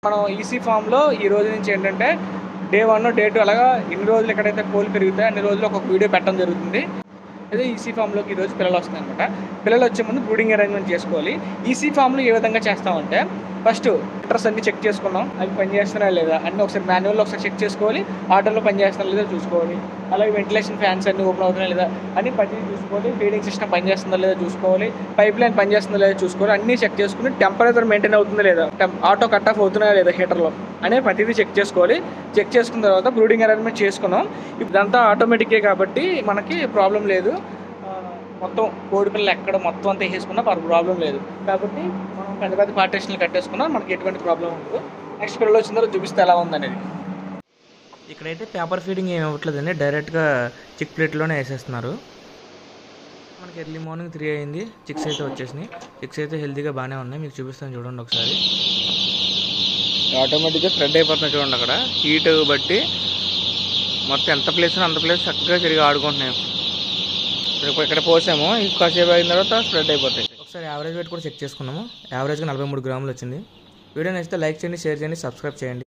మనం ఈసీ ఫామ్లో ఈ రోజు నుంచి ఏంటంటే డే 1 డే 2 అలాగా ఎన్ని రోజులు ఎక్కడైతే కోళ్ళు పెరుగుతాయో అన్ని రోజులు ఒక వీడియో పెట్టడం జరుగుతుంది. అదే ఈసీ ఫామ్లోకి ఈరోజు పిల్లలు వస్తున్నారనమాట. పిల్లలు వచ్చే ముందు బ్రూడింగ్ అరేంజ్మెంట్ చేసుకోవాలి. ఈసీ ఫామ్లో ఏ విధంగా చేస్తామంటే ఫస్ట్ ఫిల్టర్స్ అన్ని చెక్ చేసుకున్నాం, అవి పనిచేస్తున్నాయా లేదా అన్నీ ఒకసారి మాన్యువల్లో ఒకసారి చెక్ చేసుకోవాలి. ఆటోలో పనిచేస్తున్నా లేదా చూసుకోవాలి. అలాగే వెంటిలేషన్ ఫ్యాన్స్ అన్ని ఓపెన్ అవుతున్నాయా లేదా అన్ని పని చూసుకోవాలి. ఫీడింగ్ సిస్టమ్ పనిచేస్తుందా లేదా చూసుకోవాలి. పైప్ లైన్ పనిచేస్తుందా లేదా చూసుకోవాలి. అన్నీ చెక్ చేసుకుని టెంపరేచర్ మెయింటైన్ అవుతుందా లేదా, ఆటో కట్ ఆఫ్ అవుతున్నాయా లేదా హీటర్లో అనే ప్రతిదీ చెక్ చేసుకోవాలి. చెక్ చేసుకున్న తర్వాత బ్రూడింగ్ అరేంజ్మెంట్ చేసుకున్నాం. ఇదంతా ఆటోమేటికే కాబట్టి మనకి ప్రాబ్లం లేదు. మొత్తం కోడి పిల్లలు ఎక్కడ మొత్తం అంతా వేసుకున్నా ప్రాబ్లం లేదు. కాబట్టి మనం పెద్ద పెద్ద పార్టీషన్లు కట్టేసుకున్నా మనకి ఎటువంటి ప్రాబ్లం ఉండదు. నెక్స్ట్ పిల్లలు వచ్చిన తర్వాత చూపిస్తే ఎలా ఉందనేది. ఇక్కడైతే పేపర్ ఫీడింగ్ ఏమి ఇవ్వట్లేదండి, డైరెక్ట్గా చిక్ ప్లేట్లోనే వేసేస్తున్నారు. మనకి ఎర్లీ మార్నింగ్ 3 అయింది. చిక్స్ అయితే వచ్చేసినాయి. చిక్స్ అయితే హెల్తీగా బాగానే ఉన్నాయి. మీకు చూపిస్తాను చూడండి ఒకసారి. ఆటోమేటిక్గా స్ప్రెడ్ అయిపోతున్నాయి చూడండి. అక్కడ హీట్ బట్టి మొత్తం ఎంత ప్లేస్ అంత ప్లేస్ చక్కగా తిరిగి ఆడుకుంటున్నాయి. ఇక్కడ పోసాము, కాసేపు అయిన తర్వాత స్ప్రెడ్ అయిపోతాయి. ఒకసారి యావరేజ్ వెయిట్ కూడా చెక్ చేసుకున్నాము. యావరేజ్గా 43 గ్రాములు వచ్చింది. వీడియో నచ్చితే లైక్ చేయండి, షేర్ చేయండి, సబ్స్క్రైబ్ చేయండి.